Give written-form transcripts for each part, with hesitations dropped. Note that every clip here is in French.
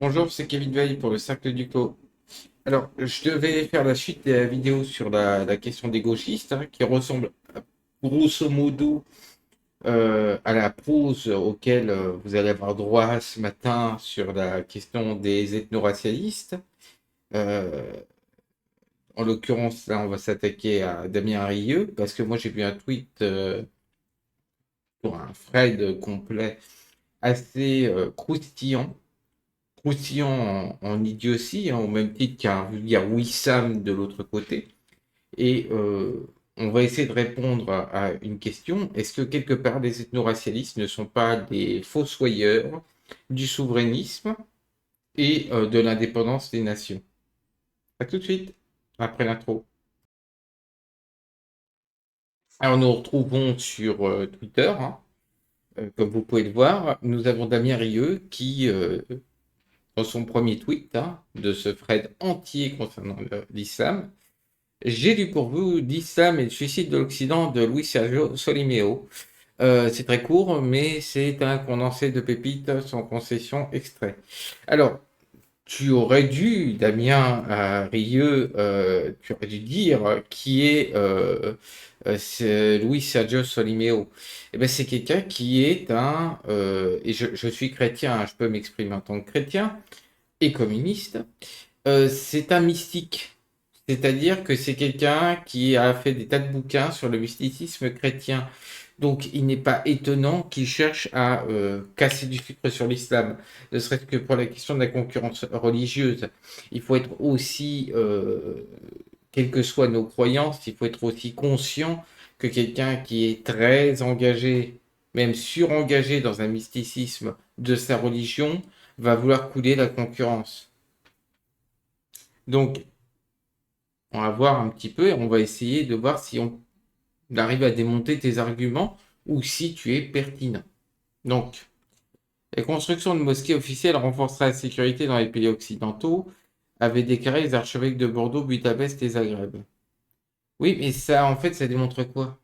Bonjour, c'est Kevin Veil pour le Cercle du Clos. Alors, je devais faire la suite de la vidéo sur la question des gauchistes, qui ressemble grosso modo à la pause auquel vous allez avoir droit ce matin sur la question des ethno-racialistes. Euh, En l'occurrence, là, on va s'attaquer à Damien Rieu, parce que moi j'ai vu un tweet pour un thread complet assez croustillant en idiotie, au même titre qu'un vulgaire Wissam de l'autre côté. Et on va essayer de répondre à une question. Est-ce que quelque part les ethno-racialistes ne sont pas des fossoyeurs du souverainisme et de l'indépendance des nations? À tout de suite, après l'intro. Alors nous retrouvons sur Twitter, comme vous pouvez le voir. Nous avons Damien Rieu qui, dans son premier tweet de ce thread entier concernant l'islam, j'ai lu pour vous l'islam et le suicide de l'Occident de Luis Sergio Solimeo. C'est très court, mais c'est un condensé de pépites sans concession extrait. Alors, tu aurais dû, Damien Rieu, tu aurais dû dire qui est c'est Luis Sergio Solimeo. Eh ben, c'est quelqu'un qui est et je suis chrétien, je peux m'exprimer en tant que chrétien et communiste. C'est un mystique. C'est-à-dire que c'est quelqu'un qui a fait des tas de bouquins sur le mysticisme chrétien. Donc, il n'est pas étonnant qu'il cherche à casser du sucre sur l'islam, ne serait-ce que pour la question de la concurrence religieuse. Il faut être aussi, quelles que soient nos croyances, il faut être aussi conscient que quelqu'un qui est très engagé, même surengagé dans un mysticisme de sa religion, va vouloir couler la concurrence. Donc, on va voir un petit peu et on va essayer de voir si on arrive à démonter tes arguments ou si tu es pertinent. Donc, la construction de mosquées officielles renforcera la sécurité dans les pays occidentaux, avaient déclaré les archevêques de Bordeaux, Budapest et Zagreb. Oui, mais ça, en fait, ça démontre quoi?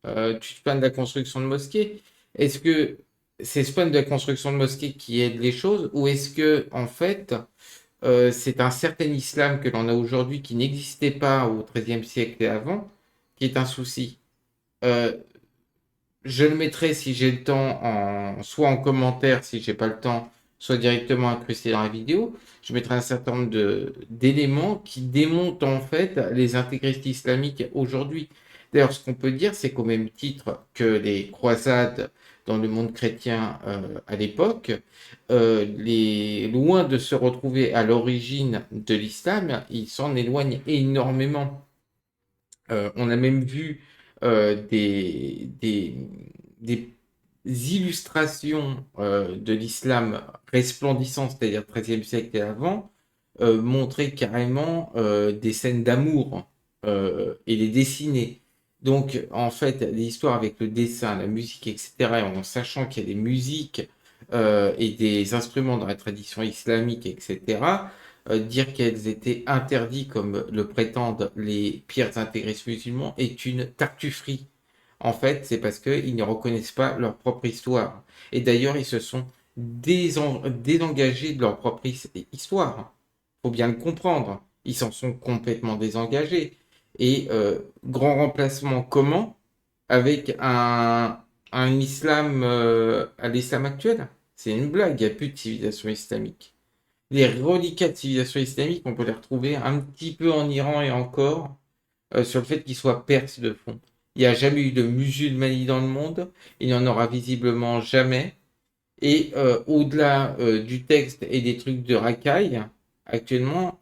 Tu te plains de la construction de mosquées. Est-ce que c'est ce point de la construction de mosquées qui aide les choses ou est-ce que, en fait, c'est un certain islam que l'on a aujourd'hui qui n'existait pas au XIIIe siècle et avant, qui est un souci? Euh, je le mettrai si j'ai le temps, soit en commentaire si j'ai pas le temps, soit directement incrusté dans la vidéo. Je mettrai un certain nombre d'éléments qui démontent en fait les intégristes islamiques aujourd'hui. D'ailleurs, ce qu'on peut dire, c'est qu'au même titre que les croisades dans le monde chrétien à l'époque, loin de se retrouver à l'origine de l'islam, ils s'en éloignent énormément. On a même vu des illustrations de l'islam resplendissant, c'est-à-dire 13e siècle et avant, montrer carrément des scènes d'amour et les dessiner. Donc, en fait, l'histoire avec le dessin, la musique, etc., en sachant qu'il y a des musiques et des instruments dans la tradition islamique, etc., dire qu'elles étaient interdites comme le prétendent les pires intégristes musulmans est une tartufferie. En fait, c'est parce qu'ils ne reconnaissent pas leur propre histoire. Et d'ailleurs, ils se sont désengagés de leur propre histoire. Faut bien le comprendre. Ils s'en sont complètement désengagés. Et grand remplacement comment? Avec un islam à l'islam actuel? C'est une blague, il n'y a plus de civilisation islamique. Les reliquats de civilisation islamique, on peut les retrouver un petit peu en Iran et encore, sur le fait qu'ils soient perses de fond. Il n'y a jamais eu de musulmanie dans le monde, il n'y en aura visiblement jamais. Et au-delà du texte et des trucs de racaille, actuellement,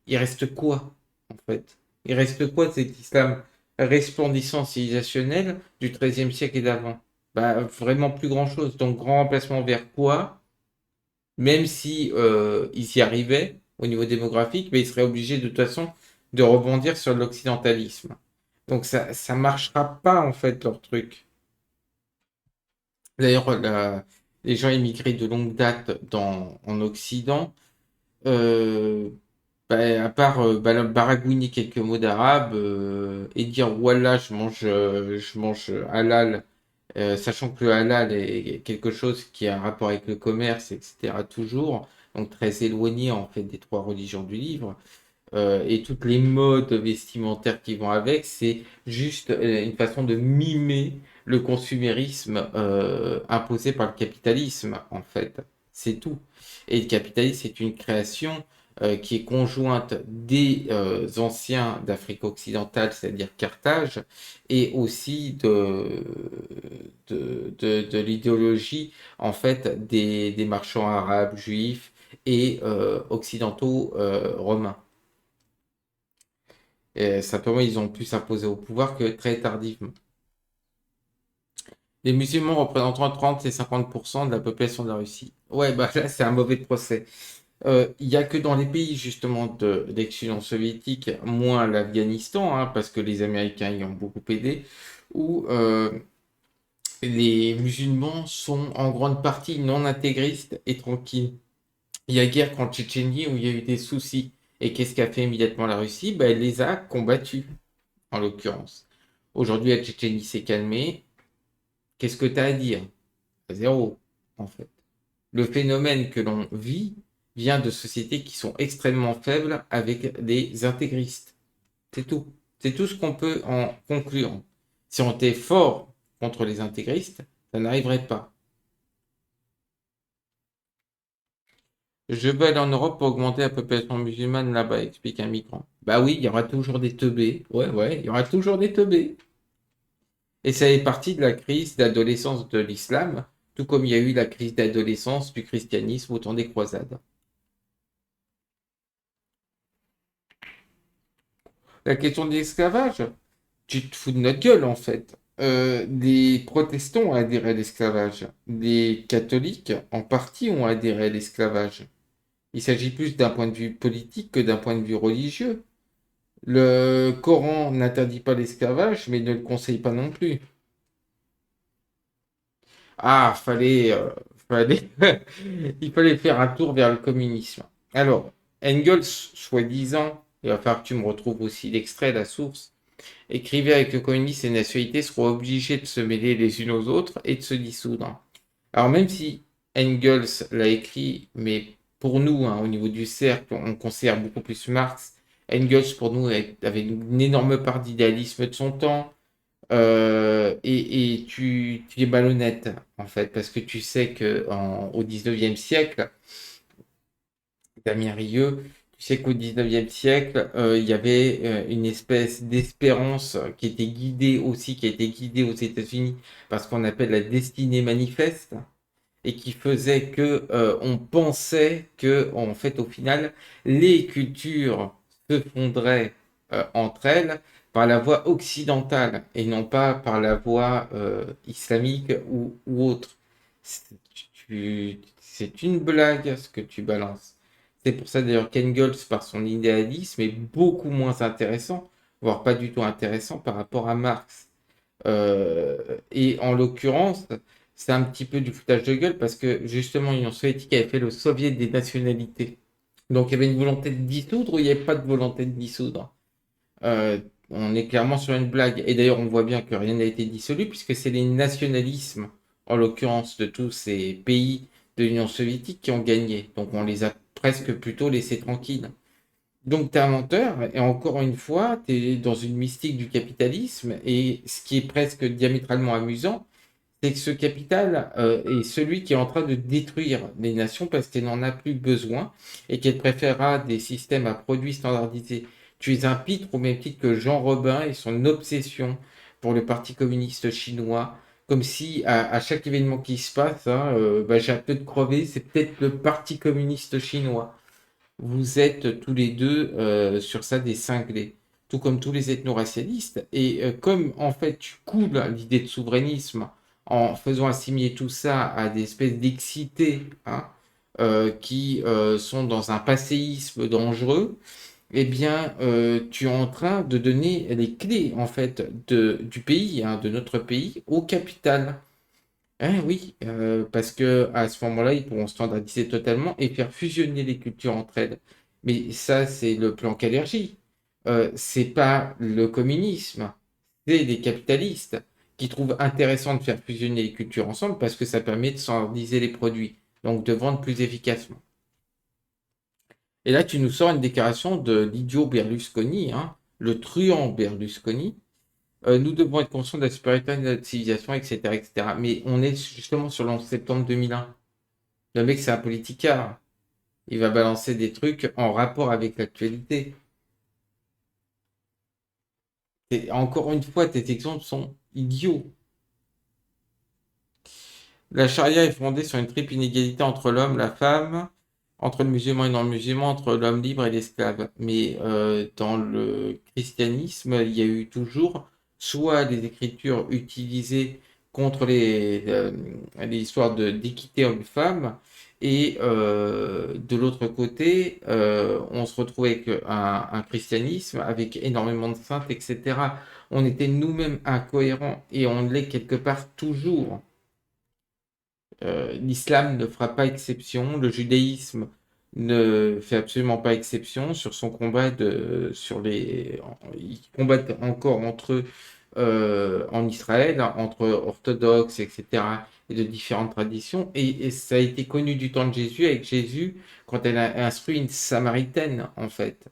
il reste quoi, en fait? Il reste quoi de cet islam resplendissant civilisationnel du XIIIe siècle et d'avant? Bah, vraiment plus grand-chose. Donc, grand remplacement vers quoi? Même si ils y arrivaient au niveau démographique, mais ils seraient obligés de toute façon de rebondir sur l'occidentalisme. Donc ça marchera pas en fait leur truc. D'ailleurs, les gens immigrés de longue date en Occident, euh, bah, à part baragouiner quelques mots d'arabe et dire voilà je mange halal Sachant que le halal est quelque chose qui a un rapport avec le commerce, etc. toujours, donc très éloigné en fait des trois religions du livre. Et toutes les modes vestimentaires qui vont avec, c'est juste une façon de mimer le consumérisme imposé par le capitalisme, en fait. C'est tout. Et le capitalisme, c'est une création qui est conjointe des anciens d'Afrique occidentale, c'est-à-dire Carthage, et aussi de l'idéologie, en fait, des marchands arabes, juifs et occidentaux romains. Et simplement, ils ont pu s'imposer au pouvoir que très tardivement. Les musulmans représentant 30 et 50% de la population de la Russie. Ouais, bah là, c'est un mauvais procès. Il n'y a que dans les pays justement d'exclusion soviétique, moins l'Afghanistan, hein, parce que les Américains y ont beaucoup aidé, où les musulmans sont en grande partie non intégristes et tranquilles. Il y a guerre qu'en Tchétchénie où il y a eu des soucis. Et qu'est-ce qu'a fait immédiatement la Russie? Ben, elle les a combattus, en l'occurrence. Aujourd'hui, la Tchétchénie s'est calmée. Qu'est-ce que tu as à dire? Zéro, en fait. Le phénomène que l'on vit vient de sociétés qui sont extrêmement faibles avec des intégristes. C'est tout. C'est tout ce qu'on peut en conclure. Si on était fort contre les intégristes, ça n'arriverait pas. Je veux aller en Europe pour augmenter la population musulmane là-bas, explique un migrant. Bah oui, il y aura toujours des teubés. Ouais, ouais, il y aura toujours des teubés. Et ça fait partie de la crise d'adolescence de l'islam, tout comme il y a eu la crise d'adolescence du christianisme au temps des croisades. La question de l'esclavage, tu te fous de notre gueule en fait. Les protestants ont adhéré à l'esclavage. Les catholiques, en partie, ont adhéré à l'esclavage. Il s'agit plus d'un point de vue politique que d'un point de vue religieux. Le Coran n'interdit pas l'esclavage, mais ne le conseille pas non plus. Ah, fallait, il fallait faire un tour vers le communisme. Alors, Engels, soi-disant, il va falloir que tu me retrouves aussi l'extrait, la source, écrivait avec le communisme, les nationalités seront obligées de se mêler les unes aux autres et de se dissoudre. Alors, même si Engels l'a écrit, mais pour nous, hein, au niveau du cercle, on considère beaucoup plus Marx. Engels, pour nous, avait une énorme part d'idéalisme de son temps. Et tu es malhonnête, en fait, parce que tu sais que au 19e siècle, Damien Rieu, tu sais qu'au 19e siècle, il y avait une espèce d'espérance qui était guidée aussi, qui a été guidée aux États-Unis par ce qu'on appelle la destinée manifeste, et qui faisait que on pensait que, en fait, au final, les cultures se fondraient entre elles par la voie occidentale et non pas par la voie islamique ou autre. C'est une blague ce que tu balances. C'est pour ça d'ailleurs qu'Engels, par son idéalisme, est beaucoup moins intéressant, voire pas du tout intéressant par rapport à Marx. Euh, et en l'occurrence, c'est un petit peu du foutage de gueule parce que justement, l'Union soviétique avait fait le soviet des nationalités. Donc il y avait une volonté de dissoudre ou il n'y avait pas de volonté de dissoudre. Euh, on est clairement sur une blague. Et d'ailleurs, on voit bien que rien n'a été dissolu puisque c'est les nationalismes, en l'occurrence de tous ces pays de l'Union soviétique, qui ont gagné. Donc on les a presque plutôt laissés tranquilles. Donc, tu es un menteur, et encore une fois, tu es dans une mystique du capitalisme, et ce qui est presque diamétralement amusant, c'est que ce capital est celui qui est en train de détruire les nations parce qu'elle n'en a plus besoin et qu'elle préférera des systèmes à produits standardisés. Tu es un pitre au même titre que Jean Robin et son obsession pour le Parti communiste chinois, comme si à chaque événement qui se passe, hein, bah, j'ai un peu de crever, c'est peut-être le Parti communiste chinois. Vous êtes tous les deux sur ça des cinglés, tout comme tous les ethno-racialistes. Et comme en fait tu coules l'idée de souverainisme en faisant assimiler tout ça à des espèces d'excités hein, qui sont dans un passéisme dangereux, eh bien tu es en train de donner les clés en fait du pays, hein, de notre pays, au capital. Ah oui, parce que à ce moment-là, ils pourront standardiser totalement et faire fusionner les cultures entre elles. Mais ça, c'est le plan Kalergi. C'est pas le communisme, c'est des capitalistes qui trouvent intéressant de faire fusionner les cultures ensemble parce que ça permet de standardiser les produits, donc de vendre plus efficacement. Et là, tu nous sors une déclaration de l'idiot Berlusconi, hein, le truand Berlusconi. Nous devons être conscients de la supériorité de notre civilisation, etc., etc. Mais on est justement sur le 11 septembre 2001. Le mec, c'est un politicard. Il va balancer des trucs en rapport avec l'actualité. Et encore une fois, tes exemples sont idiots. La charia est fondée sur une triple inégalité entre l'homme, la femme, entre le musulman et le non-musulman, entre l'homme libre et l'esclave. Mais dans le christianisme, il y a eu toujours soit des écritures utilisées contre les histoires d'équité homme-femme, et de l'autre côté, on se retrouvait avec un christianisme avec énormément de saintes, etc. On était nous-mêmes incohérents et on l'est quelque part toujours. L'islam ne fera pas exception, le judaïsme ne fait absolument pas exception sur son combat ils combattent encore entre eux en Israël, entre orthodoxes, etc., et de différentes traditions. Et ça a été connu du temps de Jésus, avec Jésus, quand elle a instruit une Samaritaine, en fait.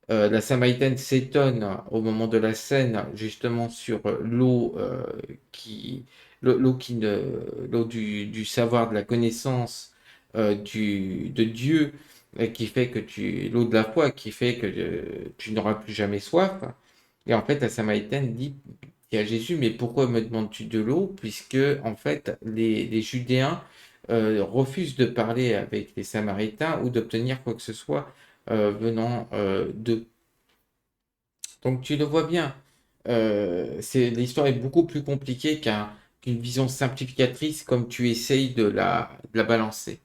La Samaritaine s'étonne au moment de la scène, justement, sur qui, l'eau qui ne, l'eau du savoir, de la connaissance de Dieu, qui fait que l'eau de la foi, qui fait que tu n'auras plus jamais soif. Et en fait, la Samaritaine dit à Jésus, mais pourquoi me demandes-tu de l'eau? Puisque, en fait, les Judéens refusent de parler avec les Samaritains ou d'obtenir quoi que ce soit venant d'eux. Donc tu le vois bien, l'histoire est beaucoup plus compliquée qu'une vision simplificatrice comme tu essayes de la balancer.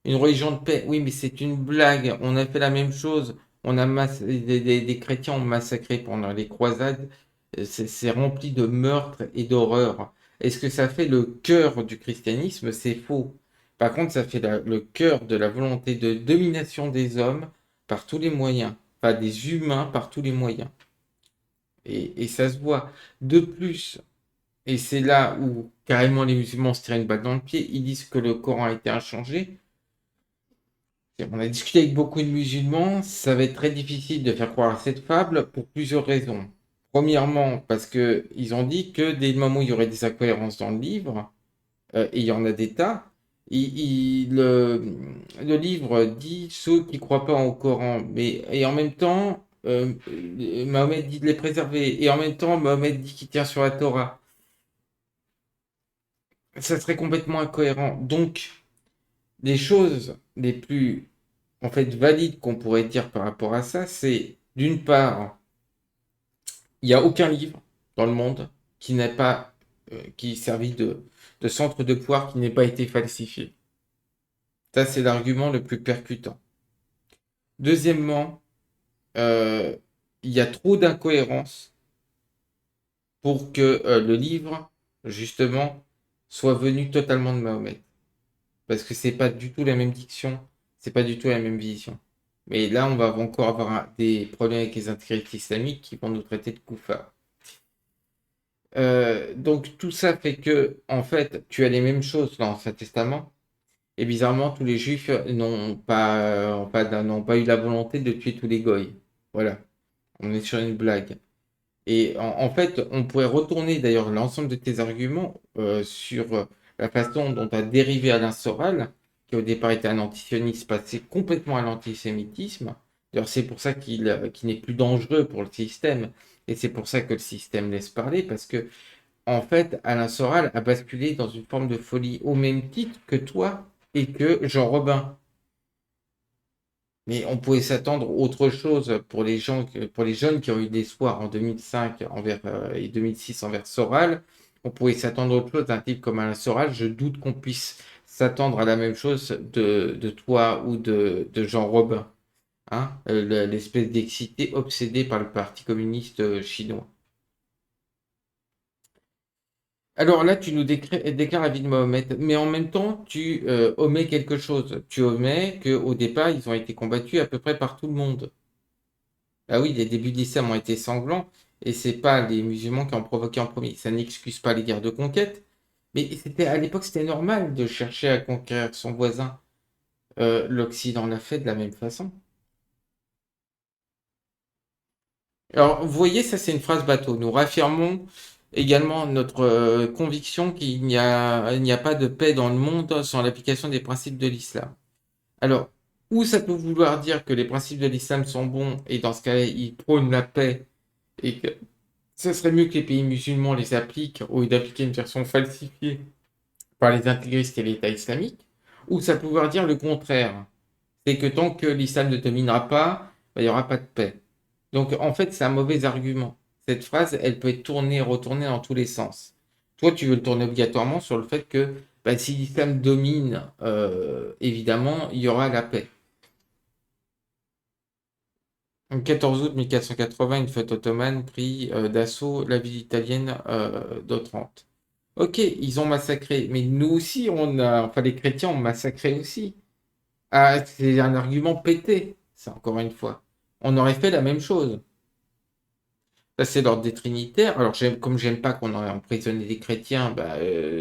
Une religion de paix, oui, mais c'est une blague. On a fait la même chose. Des chrétiens ont massacré pendant les croisades. C'est rempli de meurtres et d'horreurs. Est-ce que ça fait le cœur du christianisme? C'est faux. Par contre, ça fait le cœur de la volonté de domination des hommes par tous les moyens, pas des humains par tous les moyens. Et ça se voit. De plus, et c'est là où carrément les musulmans se tirent une balle dans le pied, ils disent que le Coran a été inchangé. On a discuté avec beaucoup de musulmans, ça va être très difficile de faire croire à cette fable pour plusieurs raisons. Premièrement, parce que ils ont dit que dès le moment où il y aurait des incohérences dans le livre, et il y en a des tas, le livre dit ceux qui ne croient pas au Coran, mais et en même temps, Mahomet dit de les préserver, et en même temps, Mahomet dit qu'il tient sur la Torah. Ça serait complètement incohérent. Donc, les choses les plus en fait valides qu'on pourrait dire par rapport à ça, c'est d'une part, il n'y a aucun livre dans le monde qui n'a pas qui servi de centre de pouvoir qui n'ait pas été falsifié. Ça, c'est l'argument le plus percutant. Deuxièmement, euh, il y a trop d'incohérences pour que le livre, justement, soit venu totalement de Mahomet. Parce que c'est pas du tout la même diction, c'est pas du tout la même vision. Mais là, on va encore avoir des problèmes avec les intégristes islamiques qui vont nous traiter de koufars. Donc tout ça fait que, en fait, tu as les mêmes choses dans l'Ancien Testament. Et bizarrement, tous les juifs n'ont pas eu la volonté de tuer tous les goïs. Voilà, on est sur une blague. Et en fait, on pourrait retourner d'ailleurs l'ensemble de tes arguments sur la façon dont tu as dérivé Alain Soral, qui au départ était un antisioniste, passé complètement à l'antisémitisme. D'ailleurs, c'est pour ça qu'il n'est plus dangereux pour le système. Et c'est pour ça que le système laisse parler, parce que, en fait, Alain Soral a basculé dans une forme de folie au même titre que toi et que Jean Robin. Mais on pouvait s'attendre à autre chose pour les gens, pour les jeunes qui ont eu de l'espoir en 2005 et 2006 envers Soral. On pouvait s'attendre à autre chose d'un type comme Alain Soral. Je doute qu'on puisse s'attendre à la même chose de toi ou de Jean Robin, hein, l'espèce d'excité obsédé par le Parti communiste chinois. Alors là, tu nous déclares la vie de Mohamed, mais en même temps, tu omets quelque chose. Tu omets qu'au départ, ils ont été combattus à peu près par tout le monde. Ah oui, les débuts de l'islam ont été sanglants. Et c'est pas les musulmans qui ont provoqué en premier. Ça n'excuse pas les guerres de conquête, mais c'était à l'époque c'était normal de chercher à conquérir son voisin. L'Occident l'a fait de la même façon. Alors, vous voyez, ça c'est une phrase bateau. Nous réaffirmons également notre conviction il n'y a pas de paix dans le monde sans l'application des principes de l'islam. Alors, ou ça peut vouloir dire que les principes de l'islam sont bons et dans ce cas-là, ils prônent la paix et que ce serait mieux que les pays musulmans les appliquent au lieu d'appliquer une version falsifiée par les intégristes et l'État islamique. Ou ça peut vouloir dire le contraire. C'est que tant que l'islam ne dominera pas, bah, il n'y aura pas de paix. Donc en fait, c'est un mauvais argument. Cette phrase, elle peut être tournée et retournée dans tous les sens. Toi, tu veux le tourner obligatoirement sur le fait que bah, si l'islam domine, évidemment, il y aura la paix. Le 14 août 1480, une flotte ottomane prit d'assaut la ville italienne d'Otrante. Ok, ils ont massacré, mais nous aussi, enfin les chrétiens ont massacré aussi. Ah, c'est un argument pété, ça encore une fois. On aurait fait la même chose. Ça, c'est l'ordre des Trinitaires. Alors, comme j'aime pas qu'on ait emprisonné des chrétiens, bah,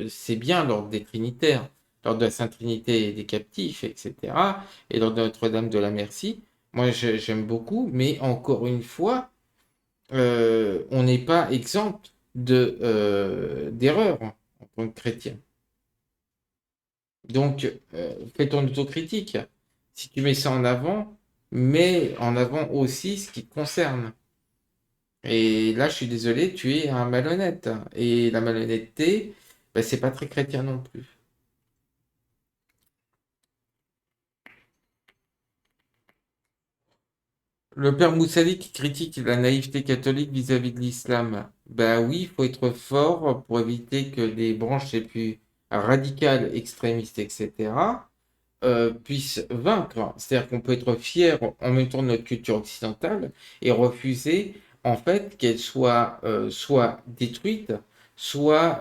c'est bien l'ordre des Trinitaires, l'ordre de la Sainte Trinité et des captifs, etc. Et l'ordre de Notre-Dame de la Merci. Moi, j'aime beaucoup, mais encore une fois, on n'est pas exempt d'erreurs en tant que chrétien. Donc, fais ton autocritique. Si tu mets ça en avant, mets en avant aussi ce qui te concerne. Et là, je suis désolé, tu es un malhonnête. Et la malhonnêteté, ben, c'est pas très chrétien non plus. Le père Moussali qui critique la naïveté catholique vis-à-vis de l'islam. Ben oui, il faut être fort pour éviter que les branches les plus radicales, extrémistes, etc., puissent vaincre. C'est-à-dire qu'on peut être fier en même temps de notre culture occidentale et refuser en fait qu'elle soit détruite, soit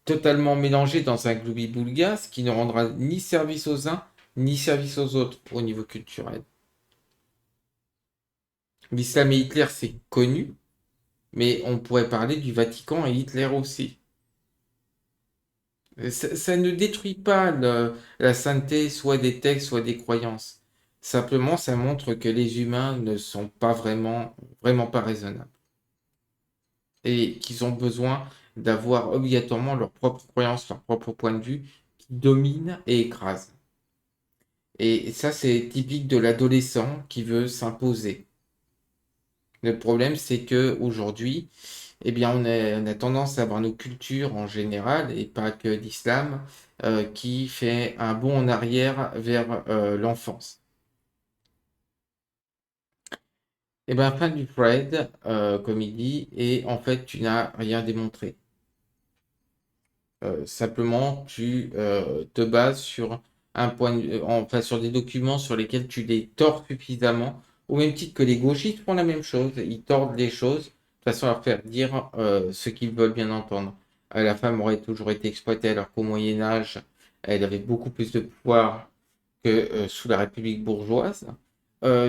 totalement mélangée dans un gloubi-boulga, ce qui ne rendra ni service aux uns ni service aux autres au niveau culturel. L'islam et Hitler, c'est connu, mais on pourrait parler du Vatican et Hitler aussi. Ça ne détruit pas la sainteté, soit des textes, soit des croyances. Simplement, ça montre que les humains ne sont pas vraiment pas raisonnables. Et qu'ils ont besoin d'avoir obligatoirement leurs propres croyances, leur propre point de vue, qui dominent et écrasent. Et ça, c'est typique de l'adolescent qui veut s'imposer. Le problème, c'est que aujourd'hui, eh bien, on a tendance à voir nos cultures en général, et pas que l'islam, qui fait un bond en arrière vers l'enfance. Eh bien, fin du thread, comme il dit, et en fait, tu n'as rien démontré. Simplement, tu te bases sur enfin, sur des documents sur lesquels tu les tords suffisamment, au même titre que les gauchistes font la même chose. Ils tordent les choses de façon à leur faire dire ce qu'ils veulent bien entendre. La femme aurait toujours été exploitée alors qu'au Moyen Âge, elle avait beaucoup plus de pouvoir que sous la République bourgeoise.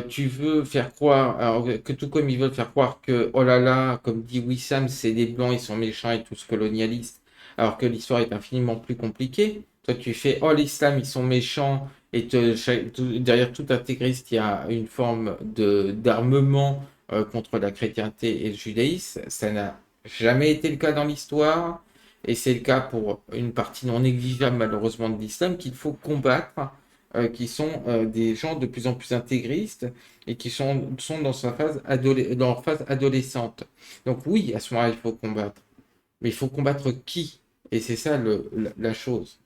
Tu veux faire croire, alors, que tout comme ils veulent faire croire que, oh là là, comme dit Wissam, c'est des blancs, ils sont méchants et tous colonialistes, alors que l'histoire est infiniment plus compliquée. Toi, tu fais, oh l'islam, ils sont méchants, et derrière tout intégriste, il y a une forme d'armement contre la chrétienté et le judaïsme. Ça n'a jamais été le cas dans l'histoire, et c'est le cas pour une partie non négligeable, malheureusement, de l'islam qu'il faut combattre, qui sont des gens de plus en plus intégristes et qui sont dans dans leur phase adolescente. Donc oui, à ce moment-là, il faut combattre. Mais il faut combattre qui? Et c'est ça la chose.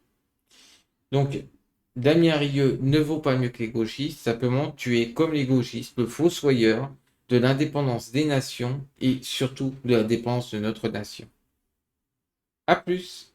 Donc, Damien Rieu ne vaut pas mieux que les gauchistes, simplement tu es comme les gauchistes, le fossoyeur de l'indépendance des nations et surtout de la dépendance de notre nation. A plus!